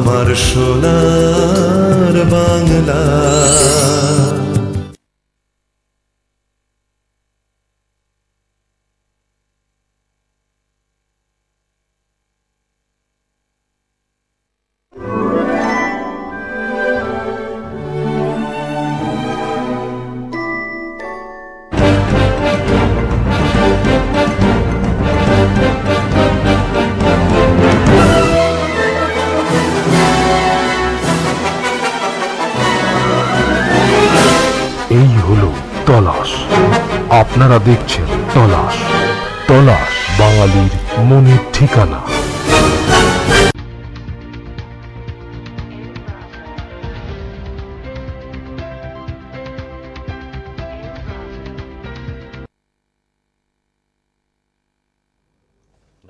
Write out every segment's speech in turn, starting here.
আমার সোনার বাংলা। এই হলো তলাশ। আপনারা দেখছেন তলাশ। তলাশ বাঙালির মনের ঠিকানা।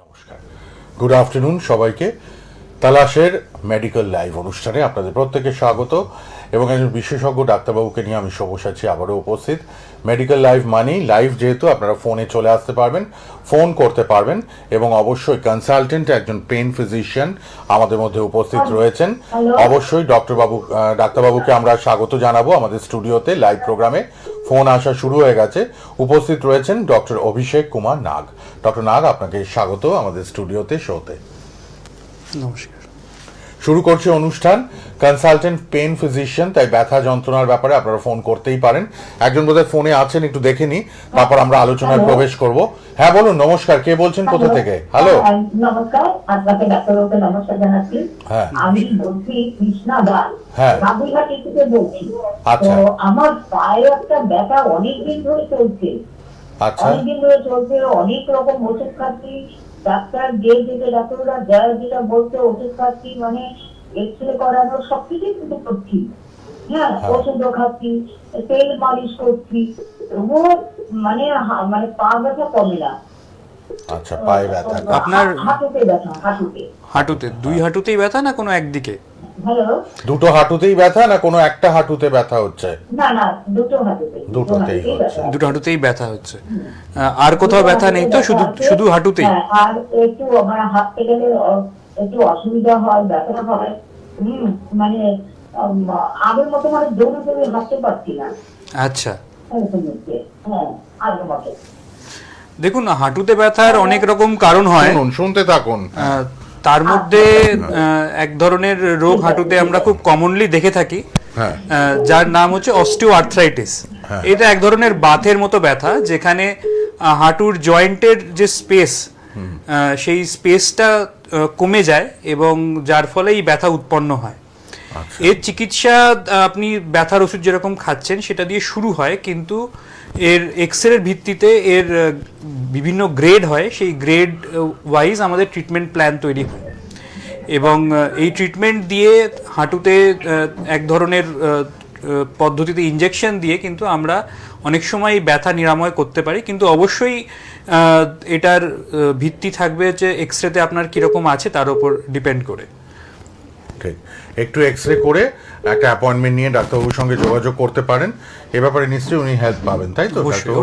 নমস্কার, গুড আফটারনুন সবাইকে। তালাশের মেডিকেল লাইভ অনুষ্ঠানে আপনাদের প্রত্যেকে স্বাগত এবং একজন বিশেষজ্ঞ ডাক্তারবাবুকে নিয়ে আমি সব্যসাচী আবারও উপস্থিত। মেডিকেল লাইভ মানেই লাইভ, যেহেতু আপনারা ফোনে চলে আসতে পারবেন, ফোন করতে পারবেন এবং অবশ্যই কনসালটেন্ট একজন পেন ফিজিশিয়ান আমাদের মধ্যে উপস্থিত রয়েছেন। অবশ্যই ডাক্তারবাবুকে আমরা স্বাগত জানাবো আমাদের স্টুডিওতে লাইভ প্রোগ্রামে। ফোন আসা শুরু হয়ে গেছে। উপস্থিত রয়েছেন ডক্টর অভিষেক কুমার নাগ। ডক্টর নাগ, আপনাকে স্বাগত আমাদের স্টুডিওতে, শোতে। নমস্কার। শুরু করছে অনুষ্ঠান। কনসালটেন্ট পেন ফিজিশিয়ান, তাই ব্যথা যন্ত্রণার ব্যাপারে আপনারা ফোন করতেই পারেন। একজন বোধহয় ফোনে আছেন, একটু দেখে নি, তারপর আমরা আলোচনায় প্রবেশ করব। হ্যাঁ বলুন, নমস্কার, কে বলছেন, কোথা থেকে? হ্যালো, নমস্কার, আপনাকে ডাক্তারবাবুকে নমস্কার জানাচ্ছি। হ্যাঁ, আমি বলছি কৃষ্ণা দাস, হ্যাঁ, রাধুঘাটি থেকে বলছি। আচ্ছা। তো আমার পায়ে একটা ব্যথা অনেকদিন ধরে চলছে, আচ্ছা, অনেকদিন ধরে চলছে, অনেক রকম ওষুধ খাচ্ছি। ডাক্তার ডাক্তাররা যেটা বলছে ওষুধ খাচ্ছি, মানে এক্সরে করানো সবকিছুই কিন্তু করছি। হ্যাঁ, ওষুধও খাচ্ছি, তেল মালিশ করছি, তবুও মানে মানে পা ব্যথা কমে না। আচ্ছা, পায়ে ব্যথা। আপনার হাঁটুতে ব্যথা, হাঁটুতে, দুই হাঁটুতেই ব্যথা না কোনো একদিকে? হ্যালো, দুটো হাঁটুতেই ব্যথা না কোনো একটা হাঁটুতে ব্যথা হচ্ছে? না না, দুটোতেই হচ্ছে। দুটো হাঁটুতেই ব্যথা হচ্ছে, আর কোথাও ব্যথা নেই তো? শুধু হাঁটুতেই? আর একটু মানে হাঁটতে গেলে একটু অসুবিধা হয়, ব্যথা হয়। মানে আগের মতো মানে জোরে জোরে হাঁটতে পারছি না। আচ্ছা, এরকম হচ্ছে। হ্যাঁ, আগের মতো। দেখুন, হাঁটুতে ব্যথার অনেক রকম কারণ হয়, শুনতে থাকুন। তার মধ্যে এক ধরনের রোগ হাঁটুতে আমরা খুব কমনলি দেখে থাকি, যার নাম হচ্ছে অস্টিও আর্থ্রাইটিস। এটা এক ধরনের বাতের মতো ব্যথা, যেখানে হাঁটুর জয়েন্টের যে স্পেস, সেই স্পেসটা কমে যায় এবং যার ফলে এই ব্যথা উৎপন্ন হয়। এর চিকিৎসা আপনি ব্যথার ওষুধ যেরকম খাচ্ছেন সেটা দিয়ে শুরু হয়, কিন্তু এর এক্সরের ভিত্তিতে এর বিভিন্ন গ্রেড হয়, সেই গ্রেড ওয়াইজ আমাদের ট্রিটমেন্ট প্ল্যান তৈরি হয় এবং এই ট্রিটমেন্ট দিয়ে হাঁটুতে এক ধরনের পদ্ধতিতে ইনজেকশন দিয়ে কিন্তু আমরা অনেক সময় ব্যথা নিরাময় করতে পারি, কিন্তু অবশ্যই এটার ভিত্তি থাকবে যে এক্সরেতে আপনার কীরকম আছে তার উপর ডিপেন্ড করে। ঠিক, একটু এক্সরে করে একটা অ্যাপয়েন্টমেন্ট নিয়ে ডাক্তারবাবুর সঙ্গে যোগাযোগ করতে পারেন। এ ব্যাপারে নিশ্চয়ই উনি হেল্প পাবেন, তাই তো?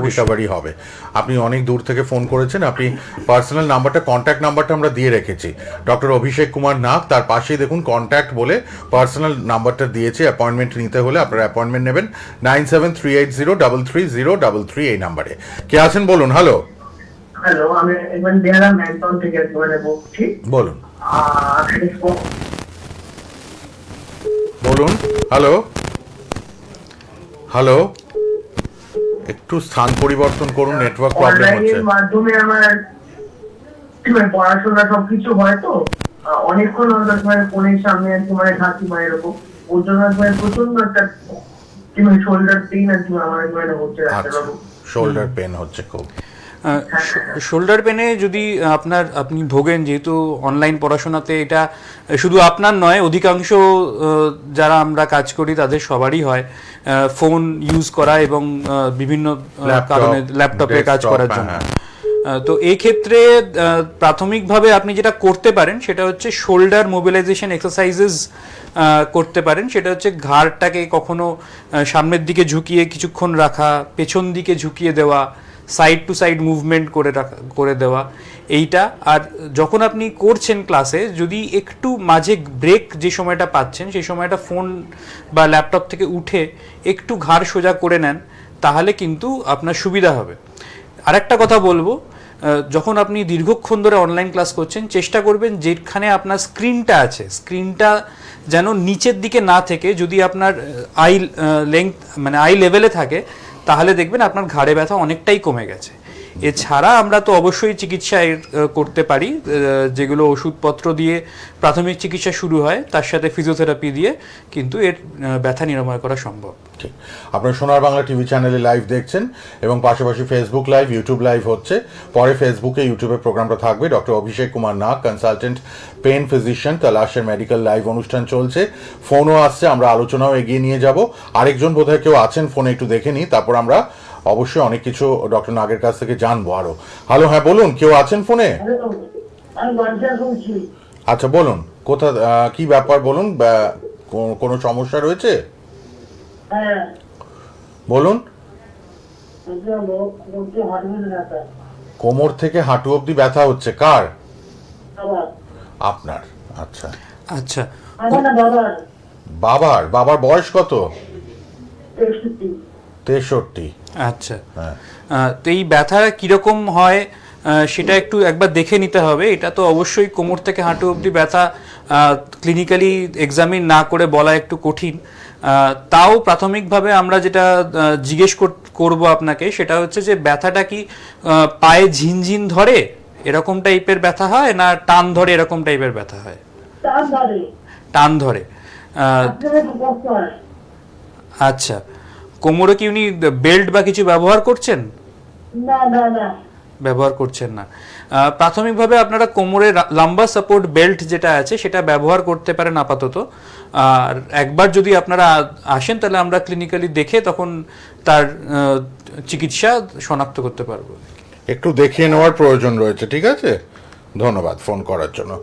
রিকভারি হবে। আপনি অনেক দূর থেকে ফোন করেছেন, আপনি পার্সোনাল নাম্বারটা, কন্ট্যাক্ট নাম্বারটা আমরা দিয়ে রেখেছি, ডক্টর অভিষেক কুমার নাগ। তার পাশেই দেখুন কন্ট্যাক্ট বলে পার্সোনাল নাম্বারটা দিয়েছে। অ্যাপয়েন্টমেন্ট নিতে হলে আপনারা অ্যাপয়েন্টমেন্ট নেবেন 9738033333 এই নাম্বারে। কে আছেন বলুন? হ্যালো, হ্যালো, আমি একবার বেহারা ম্যানটন থেকে বলছি। বলুন বলুন। হ্যালো হ্যালো, একটু স্থান পরিবর্তন করুন, নেটওয়ার্ক প্রবলেম হচ্ছে। মাধ্যমে আমার পড়াশোনা সবকিছু হয় তো অনেকক্ষণ ফোনের সামনে আর কি মানে থাকি, মানে এরকম ওর জন্য প্রচন্ড একটা শোল্ডার পেইন আর কি আমার হচ্ছে। শোল্ডার পেন হচ্ছে খুব। শোল্ডার পেনে যদি আপনি ভোগেন, যেহেতু অনলাইন পড়াশোনাতে এটা শুধু আপনার নয়, অধিকাংশ যারা আমরা কাজ করি তাদের সবারই হয়, ফোন ইউজ করা এবং বিভিন্ন কারণে ল্যাপটপে কাজ করার জন্য। তো এই ক্ষেত্রে প্রাথমিকভাবে আপনি যেটা করতে পারেন সেটা হচ্ছে শোল্ডার মোবিলাইজেশন এক্সারসাইজেস করতে পারেন। সেটা হচ্ছে ঘাড়টাকে কখনো সামনের দিকে ঝুঁকিয়ে কিছুক্ষণ রাখা, পেছন দিকে ঝুঁকিয়ে দেওয়া, সাইড টু সাইড মুভমেন্ট করে দেওয়া এইটা। আর যখন আপনি করছেন ক্লাসে, যদি একটু মাঝে ব্রেক যে সময়টা পাচ্ছেন সেই সময়টা ফোন বা ল্যাপটপ থেকে উঠে একটু ঘাড় সোজা করে নেন, তাহলে কিন্তু আপনার সুবিধা হবে। আরেকটা কথা বলবো, যখন আপনি দীর্ঘক্ষণ ধরে অনলাইন ক্লাস করছেন, চেষ্টা করবেন যেখানে আপনার স্ক্রিনটা আছে, স্ক্রিনটা যেন নিচের দিকে না থেকে যদি আপনার আই লেংথ মানে আই লেভেলে থাকে, তাহলে দেখবেন আপনার ঘাড়ে ব্যথা অনেকটাই কমে গেছে। এছাড়া আমরা তো অবশ্যই চিকিৎসা করতে পারি, যেগুলো ওষুধপত্র দিয়ে প্রাথমিক চিকিৎসা শুরু হয়, তার সাথে ফিজিওথেরাপি দিয়ে কিন্তু এর ব্যথা নিরাময় করা সম্ভব। ঠিক, আপনারা সোনার বাংলা টিভি চ্যানেলে লাইভ দেখছেন এবং পাশাপাশি ফেসবুক লাইভ, ইউটিউব লাইভ হচ্ছে। পরে ফেসবুকে ইউটিউবে প্রোগ্রামটা থাকবে। Doctor Abhishek Kumar Nag, consultant pain physician, তালাশের মেডিকেল লাইভ অনুষ্ঠান চলছে। ফোনও আসছে, আমরা আলোচনাও এগিয়ে নিয়ে যাব। আরেকজন বোধহয় কেউ আছেন ফোনে, একটু দেখে নিই, তারপর আমরা অবশ্যই অনেক কিছু ডক্টর নাগের কাছ থেকে জানবো আরো। হ্যালো, হ্যাঁ বলুন, কেউ আছেন ফোনে? আমি বাড়িতে শুনছি। আচ্ছা বলুন, কোথা কি ব্যাপার বলুন, কোনো সমস্যা রয়েছে? হ্যাঁ, বলুন। বলতে হাঁটবেন না স্যার। কোমর থেকে হাঁটু অবধি ব্যথা হচ্ছে কার? আবার আপনার? আচ্ছা আচ্ছা, আমার না বাবার। বাবার বয়স কত? 63। 63। আচ্ছা। হ্যাঁ। তো এই ব্যথা কিরকম হয় সেটা একটু একবার দেখে নিতে হবে। এটা তো অবশ্যই কোমর থেকে হাঁটু অবধি ব্যথা ক্লিনিক্যালি এক্সামিন না করে বলা একটু কঠিন। তাও প্রাথমিকভাবে আমরা যেটা জিজ্ঞেস করব আপনাকে, সেটা হচ্ছে যে ব্যথাটা কি পায়ে ঝিনঝিন ধরে এরকম টাইপের ব্যথা হয়, না টান ধরে এরকম টাইপের ব্যথা হয়? টান ধরে। আচ্ছা, কোমরে কি উনি বেল্ট বা কিছু ব্যবহার করছেন? না। ব্যবহার করছেন না। প্রাথমিকভাবে আপনারা কোমরে লাম্বার সাপোর্ট বেল্ট যেটা আছে সেটা ব্যবহার করতে পারেন আপাতত। আর একবার যদি আপনারা আসেন, তাহলে আমরা ক্লিনিক্যালি দেখে তখন তার চিকিৎসা শনাক্ত করতে পারবো। একটু দেখিয়ে নেওয়ার প্রয়োজন রয়েছে। ঠিক আছে, ধন্যবাদ ফোন করার জন্য।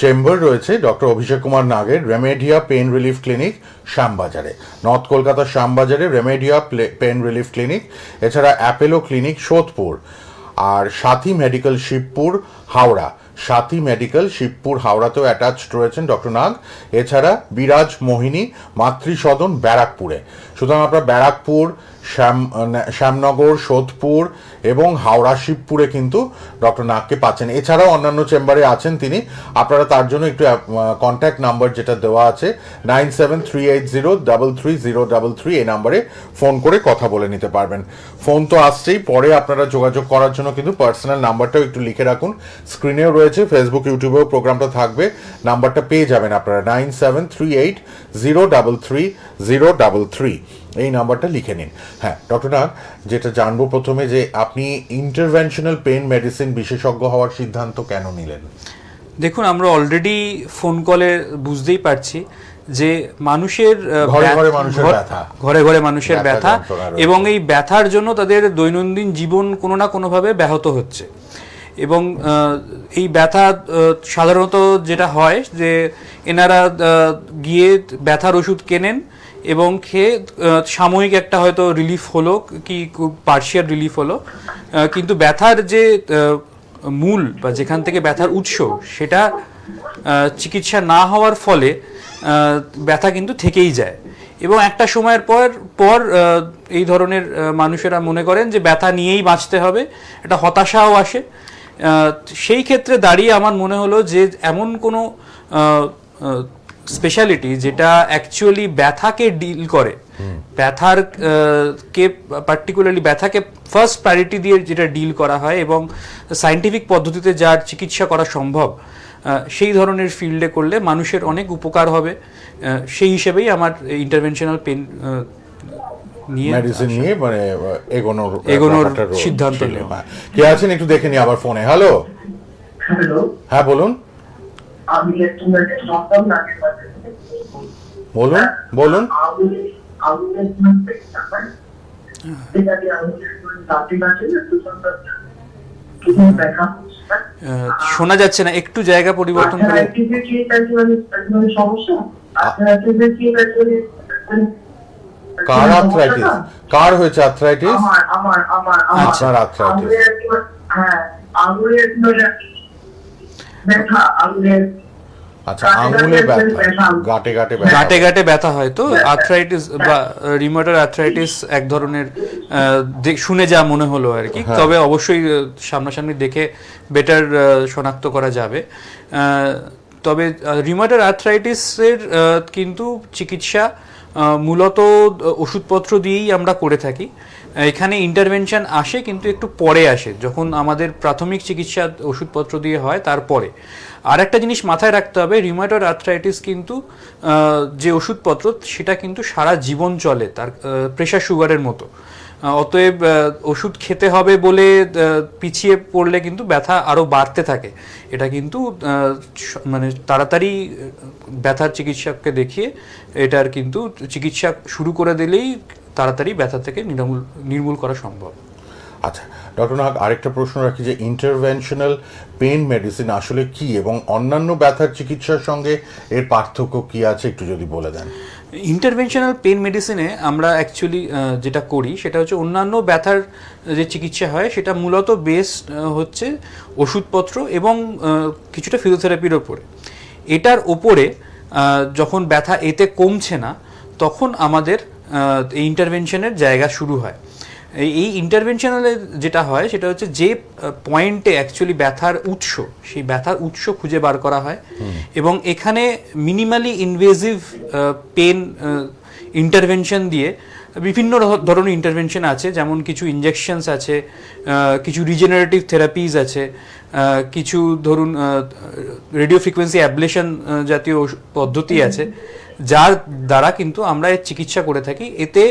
চেম্বার রয়েছে ডক্টর অভিষেক কুমার নাগের, রেমেডিয়া পেন রিলিফ ক্লিনিক, শ্যামবাজারে, নর্থ কলকাতার শ্যামবাজারে রেমেডিয়া পেন রিলিফ ক্লিনিক। এছাড়া অ্যাপেলো ক্লিনিক সোদপুর, আর সাথী মেডিকেল শিবপুর হাওড়া। সাথী মেডিকেল শিবপুর হাওড়াতেও অ্যাটাচড রয়েছেন ডক্টর নাগ। এছাড়া বিরাজ মোহিনী মাতৃসদন ব্যারাকপুরে। সুতরাং আপনারা ব্যারাকপুর, শ্যামনগর, সোদপুর এবং হাওড়া শিবপুরে কিন্তু ডক্টর নাগকে পাচ্ছেন। এছাড়াও অন্যান্য চেম্বারে আছেন তিনি। আপনারা তার জন্য একটু কন্ট্যাক্ট নাম্বার যেটা দেওয়া আছে 9738033033, এই নাম্বারে ফোন করে কথা বলে নিতে পারবেন। ফোন তো আসছেই, পরে আপনারা যোগাযোগ করার জন্য কিন্তু পার্সোনাল নাম্বারটাও একটু লিখে রাখুন। স্ক্রিনেও রয়েছে, ফেসবুক ইউটিউবেও প্রোগ্রামটা থাকবে, নাম্বারটা পেয়ে যাবেন আপনারা 9738033033, এই নাম্বারটা লিখে নিন। হ্যাঁ ডক্টর নাগ, যেটা জানবো প্রথমে, যে আপনি ইন্টারভেনশনাল পেন মেডিসিন বিশেষজ্ঞ হওয়ার সিদ্ধান্ত কেন নিলেন? দেখুন, আমরা অলরেডি ফোন কলে বুঝতেই পারছি যে মানুষের ঘরে ঘরে মানুষের ব্যথা, এবং এই ব্যথার জন্য তাদের দৈনন্দিন জীবন কোনো না কোনোভাবে ব্যাহত হচ্ছে। এবং এই ব্যথা সাধারণত যেটা হয় যে এনারা গিয়ে ব্যথার ওষুধ কেনেন এবং খেয়ে সাময়িক একটা হয়তো রিলিফ হলো, কি পার্শিয়াল রিলিফ হলো, কিন্তু ব্যথার যে মূল বা যেখান থেকে ব্যথার উৎস, সেটা চিকিৎসা না হওয়ার ফলে ব্যথা কিন্তু থেকেই যায়। এবং একটা সময়ের পর এই ধরনের মানুষেরা মনে করেন যে ব্যথা নিয়েই বাঁচতে হবে, একটা হতাশাও আসে। সেই ক্ষেত্রে দাঁড়িয়ে আমার মনে হলো যে এমন কোনো স্পেশালিটি যেটা অ্যাকচুয়ালি ব্যথাকে ডিল করে, ব্যথার কে পার্টিকুলারলি ব্যথাকে ফার্স্ট প্রায়োরিটি দিয়ে যেটা ডিল করা হয় এবং সায়েন্টিফিক পদ্ধতিতে যার চিকিৎসা করা সম্ভব, সেই ধরনের ফিল্ডে করলে মানুষের অনেক উপকার হবে। সেই হিসেবেই আমার ইন্টারভেনশনাল পেন মেডিসিন নিয়ে মানে এগোনোর সিদ্ধান্ত নেওয়া। কে আছেন একটু দেখে নি আবার ফোনে। হ্যালো, হ্যাঁ বলুন। বলুন। শোনা যাচ্ছে না, একটু জায়গা পরিবর্তন করে। কার আর্থ্রাইটিস? কার হয়েছে আর্থ্রাইটিস? আমার আপনার আর্থ্রাইটিস। হ্যাঁ, আঙুলের ব্যথা, আচ্ছা, আঙ্গুলে ব্যথা, গাঁটে গাঁটে ব্যথা। গাঁটে গাঁটে ব্যথা হয়। তো আর্থ্রাইটিস বা রিউমাটয়েড আর্থ্রাইটিস এক ধরনের শুনে যা মনে হলো আর কি, তবে অবশ্যই সামনাসামনি দেখে বেটার শনাক্ত করা যাবে। তবে রিউমাটয়েড আর্থ্রাইটিসের কিন্তু চিকিৎসা মূলত ওষুধপত্র দিয়েই আমরা করে থাকি। এখানে ইন্টারভেনশন আসে কিন্তু একটু পরে আসে, যখন আমাদের প্রাথমিক চিকিৎসা ওষুধপত্র দিয়ে হয় তারপরে। আর একটা জিনিস মাথায় রাখতে হবে, রিউমাটয়েড আর্থ্রাইটিস কিন্তু যে ওষুধপত্র সেটা কিন্তু সারা জীবন চলে, তার প্রেশার সুগারের মতো। অতএব ওষুধ খেতে হবে বলে পিছিয়ে পড়লে কিন্তু ব্যথা আরও বাড়তে থাকে। এটা কিন্তু মানে তাড়াতাড়ি ব্যথার চিকিৎসককে দেখিয়ে এটার কিন্তু চিকিৎসা শুরু করে দিলেই তাড়াতাড়ি ব্যথা থেকে নির্মূল করা সম্ভব। আচ্ছা ডক্টর নাগ, আরেকটা প্রশ্ন রাখি যে ইন্টারভেনশনাল পেইন মেডিসিন আসলে কি এবং অন্যান্য ব্যথার চিকিৎসার সঙ্গে এর পার্থক্য কি আছে একটু যদি বলে দেন। ইন্টারভেনশনাল পেইন মেডিসিনে আমরা অ্যাকচুয়ালি যেটা করি সেটা হচ্ছে অন্যান্য ব্যথার যে চিকিৎসা হয় সেটা মূলত বেস হচ্ছে ওষুধপত্র এবং কিছুটা ফিজিওথেরাপির ওপরে। এটার ওপরে যখন ব্যথা এতে কমছে না তখন আমাদের এই ইন্টারভেনশনের জায়গা শুরু হয়। এই ইন্টারভেনশনালে যেটা হয় সেটা হচ্ছে যে পয়েন্টে অ্যাকচুয়ালি ব্যথার উৎস, সেই ব্যথার উৎস খুঁজে বার করা হয় এবং এখানে মিনিমালি ইনভেসিভ পেন ইন্টারভেনশন দিয়ে বিভিন্ন ধরনের ইন্টারভেনশন আছে, যেমন কিছু ইনজেকশনস আছে, কিছু রিজেনারেটিভ থেরাপিজ আছে, কিছু ধরুন রেডিও ফ্রিকোয়েন্সি অ্যাবলেশন জাতীয় পদ্ধতি আছে, যার দ্বারা কিন্তু আমরা এর চিকিৎসা করে থাকি। এতে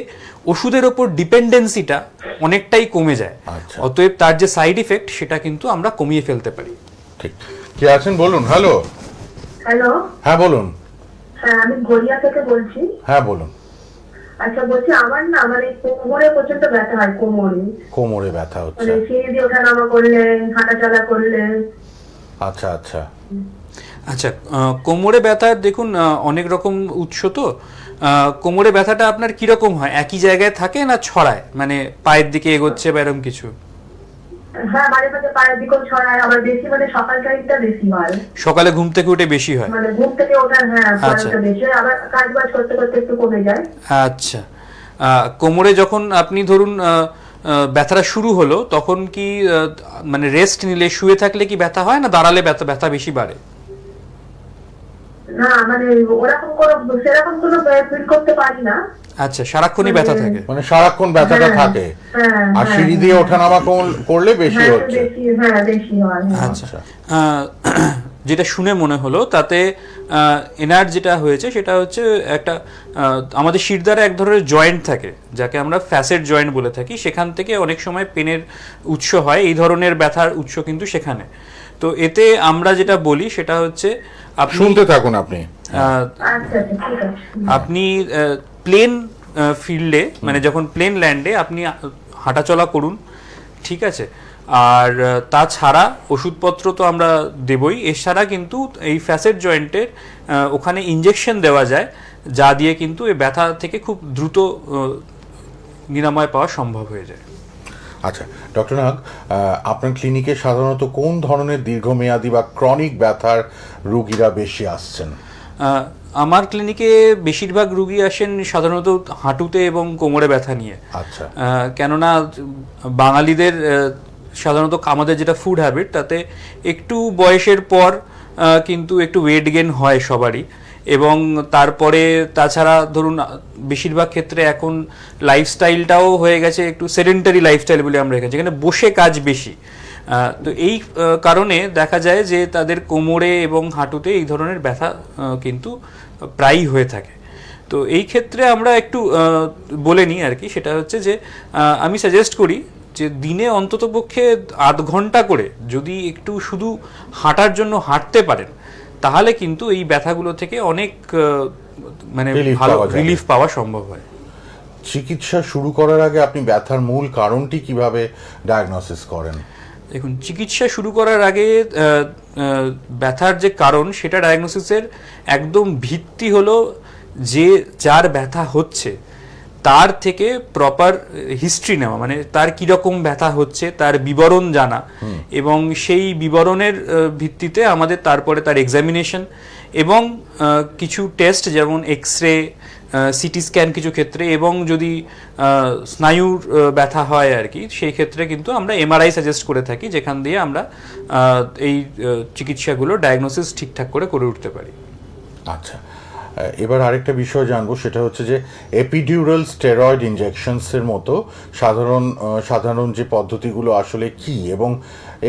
ওষুধের ওপর ডিপেন্ডেন্সিটা অনেকটাই কমে যায়। অতএব তার যে সাইড ইফেক্ট সেটা কিন্তু আমরা কমিয়ে ফেলতে পারি। ঠিক, কে আছেন বলুন। হ্যালো। হ্যালো, হ্যাঁ বলুন। হ্যাঁ আমি গড়িয়া থেকে বলছি। হ্যাঁ বলুন। আচ্ছা বলছি, আমার না মানে কোমরে প্রচন্ড ব্যথা হয়, কোমরে ব্যথা হচ্ছে, মানে সিঁড়ি দিয়ে ওঠানামা করলে, হাঁটাচলা করলে। আচ্ছা আচ্ছা আচ্ছা, কোমরে ব্যথার দেখুন অনেক রকম উৎস। তো কোমরে ব্যথাটা আপনার কিরকম হয়? একই জায়গায় থাকে না ছড়ায়, মানে পায়ের দিকে এগোচ্ছে বা এরকম কিছু? হ্যাঁ, মাঝে মাঝে পায়ের দিকেও ছড়ায়, আবার বেশি মানে সকাল টাইমটা বেশি হয়। সকালে ঘুম থেকে উঠে বেশি হয়? মানে ঘুম থেকে ওঠার পরেটা বেশি হয়, আবার কাজ বাজ করতে করতে একটু কমে যায়। আচ্ছা, কোমরে যখন আপনি ধরুন ব্যথাটা শুরু হলো তখন কি মানে রেস্ট নিলে, শুয়ে থাকলে কি ব্যথা হয়, না দাঁড়ালে ব্যথা বেশি বাড়ে? না মানে ওরকম সেরকম কোনো ফিল করতে পারি না। আচ্ছা, সারাক্ষণই ব্যথা থাকে? মানে সারাক্ষণ ব্যথাটা থাকে, আর সিঁড়ি দিয়ে ওঠানামা করলে বেশি হচ্ছে? হ্যাঁ, বেশি হয়। আচ্ছা, যেটা শুনে মনে হলো তাতে এনার যেটা হয়েছে সেটা হচ্ছে একটা আমাদের শিরদাঁড়ে এক ধরনের জয়েন্ট থাকে যাকে আমরা ফ্যাসেট জয়েন্ট বলে থাকি, সেখান থেকে অনেক সময় পেনের উৎস হয়। এই ধরনের ব্যথার উৎস কিন্তু সেখানে। তো এতে আমরা যেটা বলি সেটা হচ্ছে শুনতে থাকুন আপনি। আপনি প্লেন ফিল্ডে, মানে যখন প্লেন ল্যান্ডে আপনি হাঁটাচলা করুন, ঠিক আছে? আর তাছাড়া ওষুধপত্র তো আমরা দেবই, এছাড়া কিন্তু এই ফ্যাসেট জয়েন্টের ওখানে ইনজেকশন দেওয়া যায়, যা দিয়ে কিন্তু এই ব্যথা থেকে খুব দ্রুত নিরাময় পাওয়া সম্ভব হয়ে যায়। আচ্ছা ডক্টর নাগ, আপনার ক্লিনিকে সাধারণত কোন ধরনের দীর্ঘমেয়াদী বা ক্রনিক ব্যথার রোগীরা বেশি আসছেন? আমার ক্লিনিকে বেশিরভাগ রুগী আসেন সাধারণত হাঁটুতে এবং কোমরে ব্যথা নিয়ে। আচ্ছা, কেননা বাঙালিদের সাধারণত আমাদের যেটা ফুড হ্যাবিট, তাতে একটু বয়সের পর কিন্তু একটু ওয়েট গেইন হয় সবারই, এবং তারপরে তাছাড়া ধরুন বেশিরভাগ ক্ষেত্রে এখন লাইফস্টাইলটাও হয়ে গেছে একটু সেডেন্টারি লাইফস্টাইল বলে আমরা এখানে, যেখানে বসে কাজ বেশি। তো এই কারণে দেখা যায় যে তাদের কোমরে এবং হাঁটুতে এই ধরনের ব্যথা কিন্তু প্রায়ই হয়ে থাকে। তো এই ক্ষেত্রে আমরা একটু বলে নিই আর কি, সেটা হচ্ছে যে আমি সাজেস্ট করি যে দিনে অন্ততপক্ষে আধ ঘন্টা করে যদি একটু শুধু হাঁটার জন্য হাঁটতে পারেন তাহলে কিন্তু এই ব্যথাগুলো থেকে অনেক মানে ভালো রিলিফ পাওয়া সম্ভব হয়। চিকিৎসা শুরু করার আগে আপনি ব্যথার মূল কারণটি কিভাবে ডায়াগনোসিস করেন? দেখুন, চিকিৎসা শুরু করার আগে ব্যথার যে কারণ সেটা ডায়াগনোসিসের একদম ভিত্তি হলো যে যার ব্যথা হচ্ছে তার থেকে প্রপার হিস্ট্রি নেওয়া, মানে তার কীরকম ব্যথা হচ্ছে তার বিবরণ জানা, এবং সেই বিবরণের ভিত্তিতে আমাদের তারপরে তার এক্সামিনেশন এবং কিছু টেস্ট যেমন এক্স রে, সিটি স্ক্যান কিছু ক্ষেত্রে, এবং যদি স্নায়ুর ব্যথা হয় আর কি, সেই ক্ষেত্রে কিন্তু আমরা এমআরআই সাজেস্ট করে থাকি, যেখান দিয়ে আমরা এই চিকিৎসাগুলো ডায়াগনোসিস ঠিকঠাক করে উঠতে পারি। আচ্ছা, এবার আরেকটা বিষয় জানবো, সেটা হচ্ছে যে এপিডিউরাল স্টেরয়েড ইনজেকশনসের মতো সাধারণ যে পদ্ধতিগুলো আসলে কি এবং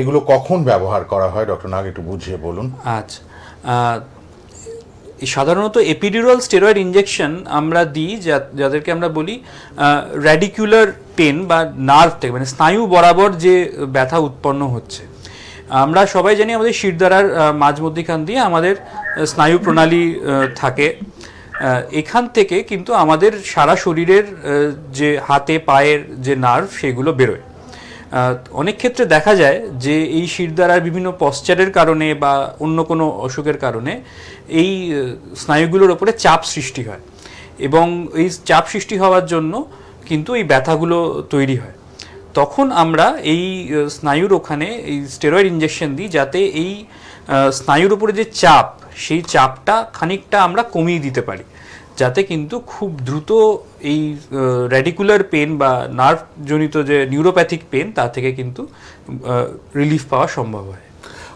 এগুলো কখন ব্যবহার করা হয়, ডক্টর নাগ একটু বুঝিয়ে বলুন। আচ্ছা, সাধারণত এপিডিউরাল স্টেরয়েড ইনজেকশন আমরা দিই যাদেরকে আমরা বলি র্যাডিকুলার পেন বা নার্ভ থেকে, মানে স্নায়ু বরাবর যে ব্যথা উৎপন্ন হচ্ছে। আমরা সবাই জানি আমাদের শিরদাঁড়ার মাঝ মধ্যিখান দিয়ে আমাদের স্নায়ু প্রণালী থাকে, এখান থেকে কিন্তু আমাদের সারা শরীরের যে হাতে পায়ের যে নার্ভ সেগুলো বেরোয়। অনেক ক্ষেত্রে দেখা যায় যে এই শিরদাঁড়ার বিভিন্ন পশ্চারের কারণে বা অন্য কোনো অসুখের কারণে এই স্নায়ুগুলোর ওপরে চাপ সৃষ্টি হয়, এবং এই চাপ সৃষ্টি হওয়ার জন্য কিন্তু এই ব্যথাগুলো তৈরি হয়। তখন আমরা এই স্নায়ুর ওখানে এই স্টেরয়েড ইনজেকশন দিই, যাতে এই স্নায়ুর উপরে যে চাপ, সেই চাপটা খানিকটা আমরা কমিয়ে দিতে পারি, যাতে কিন্তু খুব দ্রুত এই র্যাডিকুলার পেন বা নার্ভজনিত যে নিউরোপ্যাথিক পেন তা থেকে কিন্তু রিলিফ পাওয়া সম্ভব হয়।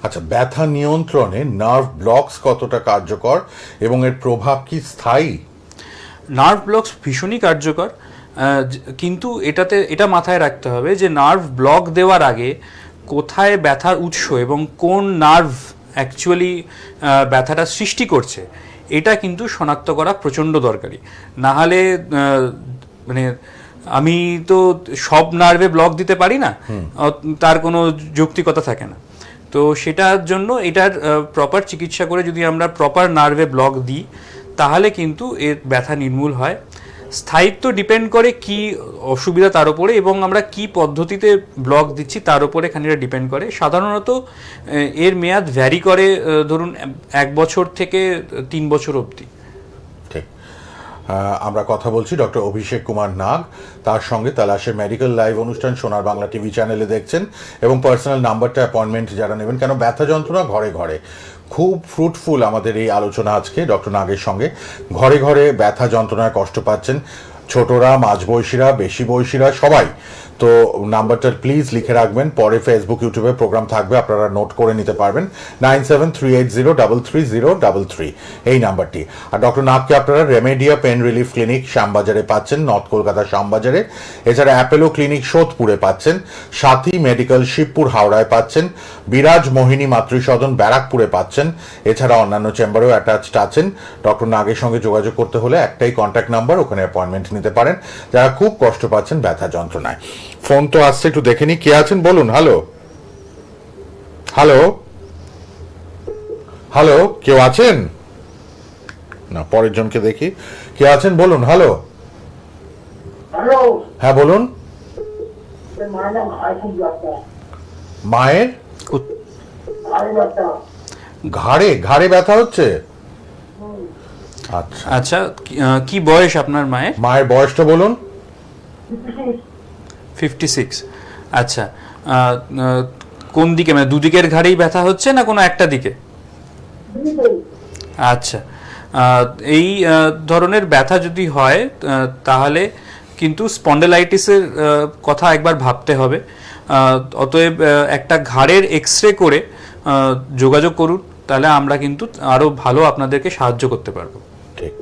আচ্ছা, ব্যথা নিয়ন্ত্রণে নার্ভ ব্লকস কতটা কার্যকর এবং এর প্রভাব কি স্থায়ী? নার্ভ ব্লকস ভীষণই কার্যকর, কিন্তু এটা মাথায় রাখতে হবে যে নার্ভ ব্লক দেওয়ার আগে কোথায় ব্যথার উৎস এবং কোন নার্ভ অ্যাকচুয়ালি ব্যথাটা সৃষ্টি করছে এটা কিন্তু শনাক্ত করা প্রচণ্ড দরকারি। না হলে মানে আমি তো সব নার্ভে ব্লক দিতে পারি না, তার কোনো যৌক্তিকতা থাকে না। তো সেটার জন্য এটার প্রপার চিকিৎসা করে যদি আমরা প্রপার নার্ভে ব্লক দিই তাহলে কিন্তু এর ব্যথা নির্মূল হয়। স্থায়িত্ব ডিপেন্ড করে কি অসুবিধা তার উপরে, এবং আমরা কি পদ্ধতিতে ব্লক দিচ্ছি তার উপরে খানিকটা ডিপেন্ড করে। সাধারণত এর মেয়াদ ভ্যারি করে, ধরুন 1 বছর থেকে 3 বছর অবধি। ঠিক, আমরা কথা বলছি ডক্টর অভিষেক কুমার নাগ, তার সঙ্গে তালাশের মেডিকেল লাইভ অনুষ্ঠান সোনার বাংলা টিভি চ্যানেলে দেখছেন, এবং পার্সোনাল নাম্বারটা অ্যাপয়েন্টমেন্ট যারা নেবেন, কেন ব্যথা যন্ত্রণা ঘরে ঘরে। খুব ফ্রুটফুল আমাদের এই আলোচনা আজকে ডক্টর নাগের সঙ্গে। ঘরে ঘরে ব্যথা যন্ত্রণায় কষ্ট পাচ্ছেন, ছোটরা, মাঝবয়সীরা, বেশি বয়সীরা, সবাই। তো নাম্বারটা প্লিজ লিখে রাখবেন, পরে ফেসবুক ইউটিউবে প্রোগ্রাম থাকবে, আপনারা নোট করে নিতে পারবেন। 9738033033 এই নাম্বারটি। আর ডক্টর নাগকে আপনারা রেমেডিয়া পেন রিলিফ ক্লিনিক শ্যামবাজারে পাচ্ছেন, নর্থ কলকাতা শ্যামবাজারে। এছাড়া অ্যাপেলো ক্লিনিক সোদপুরে পাচ্ছেন, সাথী মেডিকেল শিবপুর হাওড়ায় পাচ্ছেন, বিরাজ মোহিনী মাতৃসদন ব্যারাকপুরে পাচ্ছেন। এছাড়া অন্যান্য চেম্বারেও অ্যাটাচড আছেন। ডক্টর নাগের সঙ্গে যোগাযোগ করতে হলে একটাই কন্ট্যাক্ট নাম্বার, ওখানে অ্যাপয়েন্টমেন্ট নিতে পারেন যারা খুব কষ্ট পাচ্ছেন ব্যথা যন্ত্রণায়। ফোন তো আসছে, একটু দেখে নি কে আছেন বলুন। হ্যালো হ্যালো হ্যালো, কেউ আছেন? না, পরের জনকে দেখি কে আছেন বলুন। হ্যালো হ্যালো, হ্যাঁ বলুন। মায়ের ঘাড়ে ঘাড়ে ব্যথা হচ্ছে? আচ্ছা আচ্ছা, কি বয়স আপনার মায়ের? মায়ের বয়সটা বলুন। 56। আচ্ছা, কোন দিকে, মানে দুদিকের ঘাড়েই ব্যথা হচ্ছে না কোনো একটা দিকে? আচ্ছা, এই ধরনের ব্যথা যদি হয় তাহলে কিন্তু স্পন্ডেলাইটিসের কথা একবার ভাবতে হবে। অতএব একটা ঘাড়ের এক্সরে করে যোগাযোগ করুন, তাহলে আমরা কিন্তু আরো ভালো আপনাদেরকে সাহায্য করতে পারবো। ঠিক,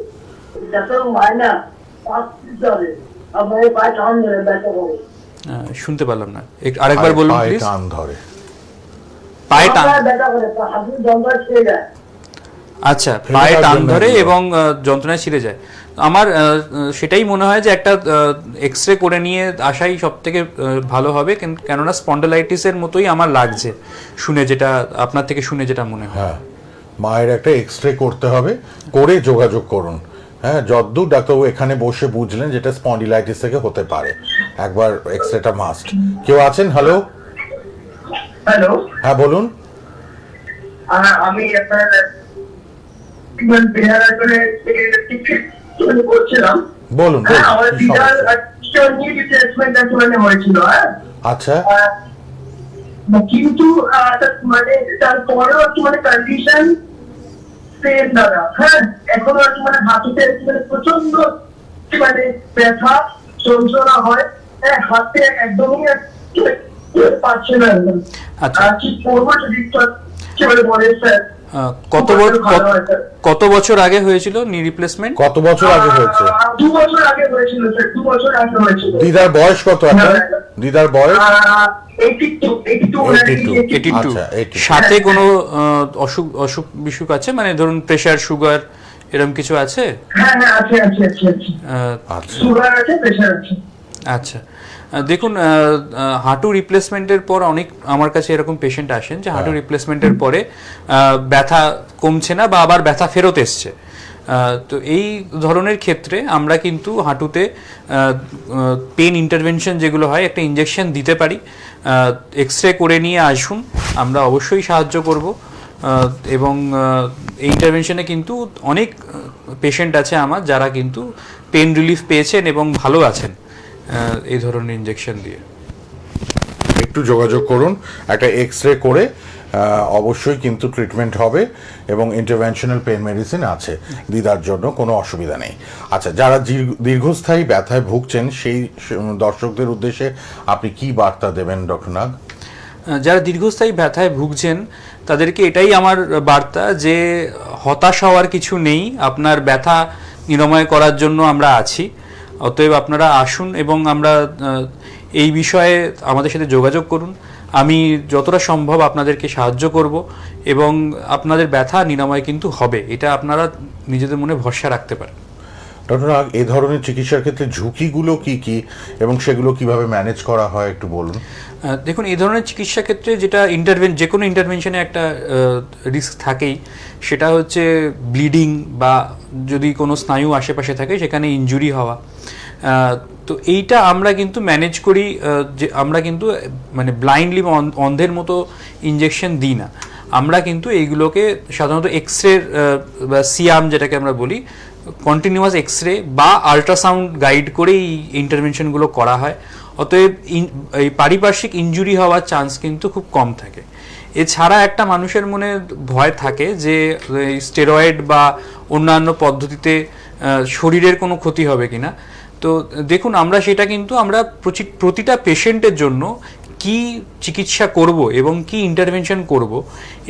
শুনতে পারলাম না, আরেকবার বলুন প্লিজ। টান ধরে, পায়ে টান, আচ্ছা, পায়ে টান ধরে এবং যন্ত্রণায় ছিঁড়ে যায়। আমার সেটাই মনে হয় যে একটা এক্সরে করে নিয়ে আসাই সব থেকে ভালো হবে, কেননা স্পন্ডেলাইটিসের মতোই আমার লাগছে শুনে, যেটা আপনার থেকে শুনে যেটা মনে হয়। হ্যাঁ, মায়ের একটা এক্সরে করতে হবে, করে যোগাযোগ করুন। হ্যাঁ, যতদূর ডাক্তারবাবু এখানে বসে বুঝলেন যেটা স্পন্ডিলাইটিস থেকে হতে পারে, একবার এক্সরেটা মাস্ট। কেউ আছেন? হ্যালো হ্যালো, হ্যাঁ বলুন। আমি আপনার বেহারা করছিলাম, বলুন হ্যাঁ বলুন, আমার কি দিদার সমস্যা? নি রিপ্লেসমেন্ট মানে হয়েছিল, হ্যাঁ আচ্ছা কিন্তু মানে তারপরেও একটু মানে কন্ডিশন সেম দাদা, হ্যাঁ এখনো একটু মানে হাঁটুতে মানে প্রচন্ড মানে ব্যথা যন্ত্রণা হয়, হ্যাঁ হাতে একদমই পাচ্ছে না একদম। আচ্ছা। আর কি করবো যদি কি বলে বলে স্যার? কত বছর আগে হয়েছিল নি রিপ্লেসমেন্ট? কত বছর আগে হয়েছে? 2 বছর আগে হয়েছিল স্যার, 2 বছর আগে হয়েছিল। দিদার বয়স কত এখন? দিদার বয়স 82 আচ্ছা, 82 সাথে কোনো অসুখ অসুখ বিসুখ আছে, মানে ধরুন প্রেশার সুগার এরকম কিছু আছে? হ্যাঁ হ্যাঁ আছে আছে আছে আছে, আচ্ছা সুগার আছে, প্রেশার আছে। আচ্ছা, দেখুন হাঁটু রিপ্লেসমেন্টের পর অনেক আমার কাছে এরকম পেশেন্ট আসেন যে হাঁটু রিপ্লেসমেন্টের পরে ব্যথা কমছে না বা আবার ব্যথা ফেরত এসছে। তো এই ধরনের ক্ষেত্রে আমরা কিন্তু হাঁটুতে পেন ইন্টারভেনশন যেগুলো হয় একটা ইঞ্জেকশন দিতে পারি। এক্স রে করে নিয়ে আসুন, আমরা অবশ্যই সাহায্য করব। এবং এই ইন্টারভেনশনে কিন্তু অনেক পেশেন্ট আছে আমার যারা কিন্তু পেন রিলিফ পেয়েছেন এবং ভালো আছেন এই ধরনের ইনজেকশন দিয়ে। একটু যোগাযোগ করুন, একটা এক্স রে করে অবশ্যই কিন্তু ট্রিটমেন্ট হবে এবং ইন্টারভেনশনাল পেন মেডিসিন আছে দিদার জন্য, কোনো অসুবিধা নেই। আচ্ছা, যারা দীর্ঘস্থায়ী ব্যথায় ভুগছেন সেই দর্শকদের উদ্দেশ্যে আপনি কি বার্তা দেবেন ডক্টর নাগ? যারা দীর্ঘস্থায়ী ব্যথায় ভুগছেন তাদেরকে এটাই আমার বার্তা যে হতাশ হওয়ার কিছু নেই, আপনার ব্যথা নিরাময় করার জন্য আমরা আছি। অতএব আপনারা আসুন এবং আমরা এই বিষয়ে আমাদের সাথে যোগাযোগ করুন। আমি যতটা সম্ভব আপনাদেরকে সাহায্য করব এবং আপনাদের ব্যথা নিরাময় কিন্তু হবে, এটা আপনারা নিজেদের মনে ভরসা রাখতে পারেন। ডক্টর নাগ, এই ধরনের চিকিৎসার ক্ষেত্রে ঝুঁকিগুলো কি কি এবং সেগুলো কিভাবে ম্যানেজ করা হয় একটু বলুন। দেখুন, এই ধরনের চিকিৎসা ক্ষেত্রে যেটা যে কোনো ইন্টারভেনশনে একটা রিস্ক থাকেই, সেটা হচ্ছে ব্লিডিং বা যদি কোনো স্নায়ু আশেপাশে থাকে সেখানে ইনজুরি হওয়া। তো এইটা আমরা কিন্তু ম্যানেজ করি, যে আমরা কিন্তু মানে ব্লাইন্ডলি অন্ধের মতো ইনজেকশন দিই না। আমরা কিন্তু এইগুলোকে সাধারণত এক্স রে বা সিয়াম যেটাকে আমরা বলি, কন্টিনিউয়াস এক্স রে বা আল্ট্রাসাউন্ড গাইড করে এই ইন্টারভেনশনগুলো করা হয়। অতএব এই পারিপার্শ্বিক ইনজুরি হওয়ার চান্স কিন্তু খুব কম থাকে। এছাড়া একটা মানুষের মনে ভয় থাকে যে স্টেরয়েড বা অন্যান্য পদ্ধতিতে শরীরের কোনো ক্ষতি হবে কিনা। তো দেখুন, আমরা সেটা কিন্তু আমরা প্রতিটা পেশেন্টের জন্য কি চিকিৎসা করব এবং কি ইন্টারভেনশন করব,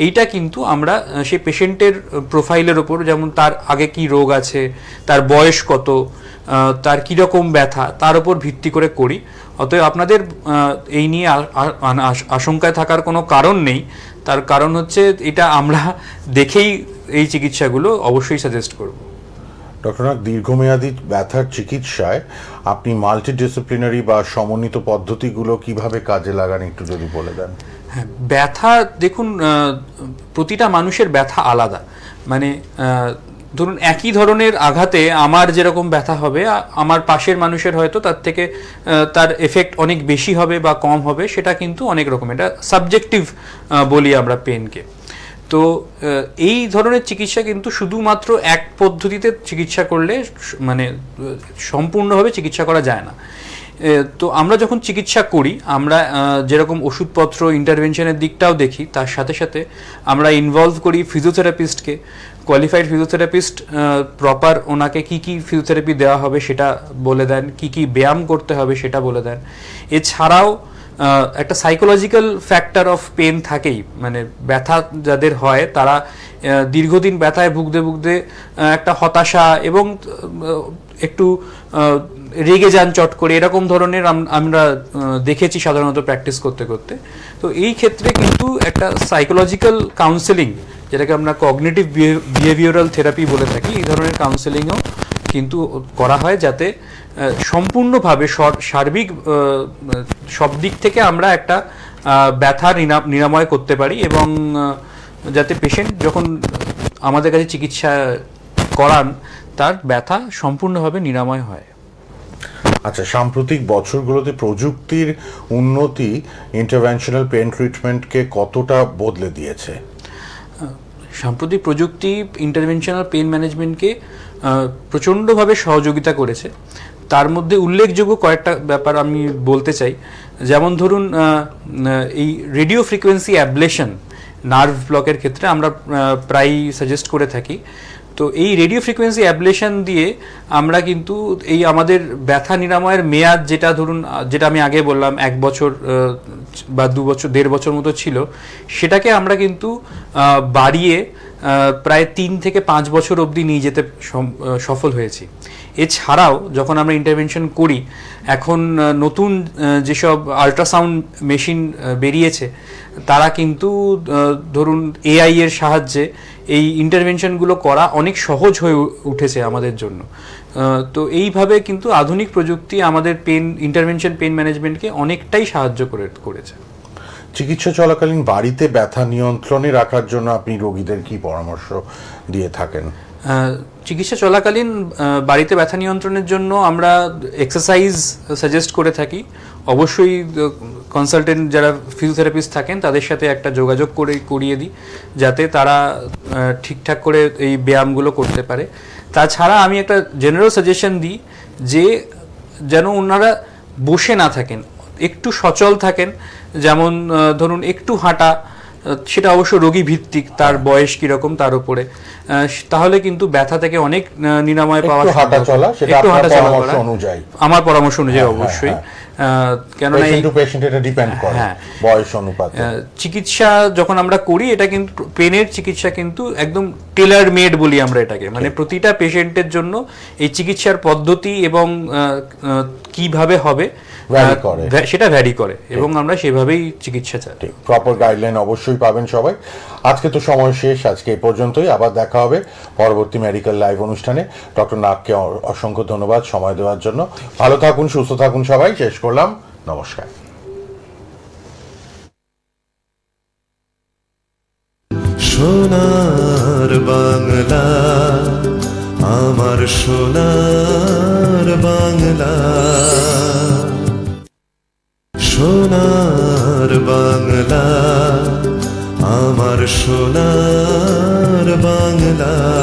এইটা কিন্তু আমরা সেই পেশেন্টের প্রোফাইলের ওপর, যেমন তার আগে কি রোগ আছে, তার বয়স কত, তার কীরকম ব্যথা, তার উপর ভিত্তি করে করি। অতএব আপনাদের এই নিয়ে আশঙ্কায় থাকার কোনো কারণ নেই। তার কারণ হচ্ছে এটা আমরা দেখেই এই চিকিৎসাগুলো অবশ্যই সাজেস্ট করব। ডক্টর নাগ, দীর্ঘমেয়াদী ব্যথার চিকিৎসায় আপনি মাল্টিডিসিপ্লিনারি বা সমন্বিত পদ্ধতিগুলো কিভাবে কাজে লাগান একটু যদি বলে দেন। হ্যাঁ, ব্যথা দেখুন, প্রতিটা মানুষের ব্যথা আলাদা। মানে ধরুন একই ধরনের আঘাতে আমার যেরকম ব্যথা হবে, আমার পাশের মানুষের হয়তো তার থেকে তার এফেক্ট অনেক বেশি হবে বা কম হবে, সেটা কিন্তু অনেক রকম, এটা সাবজেক্টিভ বলি আমরা পেনকে। তো এই ধরনের চিকিৎসা কিন্তু শুধুমাত্র এক পদ্ধতিতে চিকিৎসা করলে মানে সম্পূর্ণভাবে চিকিৎসা করা যায় না। তো আমরা যখন চিকিৎসা করি, আমরা যেরকম ওষুধপত্র ইন্টারভেনশনের দিকটাও দেখি, তার সাথে সাথে আমরা ইনভলভ করি ফিজিওথেরাপিস্টকে। কোয়ালিফাইড ফিজিওথেরাপিস্ট প্রপার ওনাকে কি কি ফিজিওথেরাপি দেওয়া হবে সেটা বলে দেন, কি কি ব্যায়াম করতে হবে সেটা বলে দেন। এছাড়াও একটা সাইকোলজিক্যাল ফ্যাক্টর অফ পেন থাকেই, মানে ব্যথা যাদের হয় তারা দীর্ঘদিন ব্যথায় ভুগতে ভুগতে একটা হতাশা এবং একটু রেগে যান চট করে, এরকম ধরনের আমরা দেখেছি সাধারণত প্র্যাকটিস করতে করতে। তো এই ক্ষেত্রে কিন্তু একটা সাইকোলজিক্যাল কাউন্সেলিং, যেটাকে আমরা কগনিটিভ বিহেভিয়ারাল থেরাপি বলে থাকি, এই ধরনের কাউন্সেলিংও কিন্তু করা হয়, যাতে সম্পূর্ণভাবে সার্বিক সব দিক থেকে আমরা একটা ব্যথা নিরাময় করতে পারি এবং যাতে পেশেন্ট যখন আমাদের কাছে চিকিৎসা করান তার ব্যথা সম্পূর্ণভাবে নিরাময় হয়। আচ্ছা, সাম্প্রতিক বছরগুলোতে প্রযুক্তির উন্নতি ইন্টারভেনশনাল পেন ট্রিটমেন্টকে কতটা বদলে দিয়েছে? সাম্প্রতিক প্রযুক্তি ইন্টারভেনশনাল পেন ম্যানেজমেন্টকে প্রচণ্ডভাবে সহযোগিতা করেছে। তার মধ্যে উল্লেখযোগ্য কয়েকটা ব্যাপার আমি বলতে চাই। যেমন ধরুন, এই রেডিও ফ্রিকোয়েন্সি অ্যাবলেশন নার্ভ ব্লকের ক্ষেত্রে আমরা প্রায়ই সাজেস্ট করে থাকি। তো এই রেডিও ফ্রিকোয়েন্সি অ্যাবলেশন দিয়ে আমরা কিন্তু এই আমাদের ব্যথা নিরাময়ের মেয়াদ, যেটা ধরুন যেটা আমি আগে বললাম 1 বছর বা 2 বছর 1.5 বছর মতো ছিল, সেটাকে আমরা কিন্তু বাড়িয়ে প্রায় 3 থেকে 5 বছর অবধি নিয়ে যেতে সফল হয়েছি। এছাড়াও যখন আমরা ইন্টারভেনশন করি, এখন নতুন যেসব আল্ট্রাসাউন্ড মেশিন বেরিয়েছে, তারা কিন্তু ধরুন এআই এর সাহায্যে এই ইন্টারভেনশনগুলো করা অনেক সহজ হয়ে উঠেছে আমাদের জন্য। তো এইভাবে কিন্তু আধুনিক প্রযুক্তি আমাদের ইন্টারভেনশন পেন ম্যানেজমেন্টকে অনেকটাই সাহায্য করেছে। চিকিৎসা চলাকালীন বাড়িতে ব্যথা নিয়ন্ত্রণে রাখার জন্য আপনি রোগীদের কি পরামর্শ দিয়ে থাকেন? চিকিৎসা চলাকালীন বাড়িতে ব্যথা নিয়ন্ত্রণের জন্য আমরা এক্সারসাইজ সাজেস্ট করে থাকি। অবশ্যই কনসালটেন্ট যারা ফিজিওথেরাপিস্ট থাকেন তাদের সাথে একটা যোগাযোগ করিয়ে দিই, যাতে তারা ঠিকঠাক করে এই ব্যায়ামগুলো করতে পারে। তাছাড়া আমি একটা জেনারেল সাজেশন দিই যে যেন ওনারা বসে না থাকেন, একটু সচল থাকেন। যেমন ধরুন একটু হাঁটা, সেটা অবশ্য রোগী ভিত্তিক, তার বয়স কিরকম তার উপরে, তাহলে কিন্তু ব্যথা থেকে অনেক নিরাময় পাওয়া একটু হাঁটা চলা, সেটা আপনার পরামর্শ অনুযায়ী, আমার পরামর্শ অনুযায়ী অবশ্যই। কেননা এই পেশেন্ট এটা ডিপেন্ড করে বয়স অনুপাতে। চিকিৎসা যখন আমরা করি, এটা কিন্তু পেনের চিকিৎসা কিন্তু একদম টেলার মেড বলি আমরা এটাকে, মানে প্রতিটা পেশেন্টের জন্য এই চিকিৎসার পদ্ধতি এবং কিভাবে হবে সেটা ভ্যারি করে, এবং আমরা সেভাবেই চিকিৎসা চাই। প্রপার গাইডলাইন অবশ্যই পাবেন সবাই। আজকে তো সময় শেষ, আজকে এই পর্যন্তই। আবার দেখা হবে পরবর্তী মেডিকেল লাইভ অনুষ্ঠানে। ডক্টর নাগকে অসংখ্য ধন্যবাদ সময় দেওয়ার জন্য। ভালো থাকুন, সুস্থ থাকুন সবাই। শেষ করলাম, নমস্কার। সোনার বাংলা, 'আমার সোনার বাংলা', সোনার বাংলা, 'আমার সোনার বাংলা'।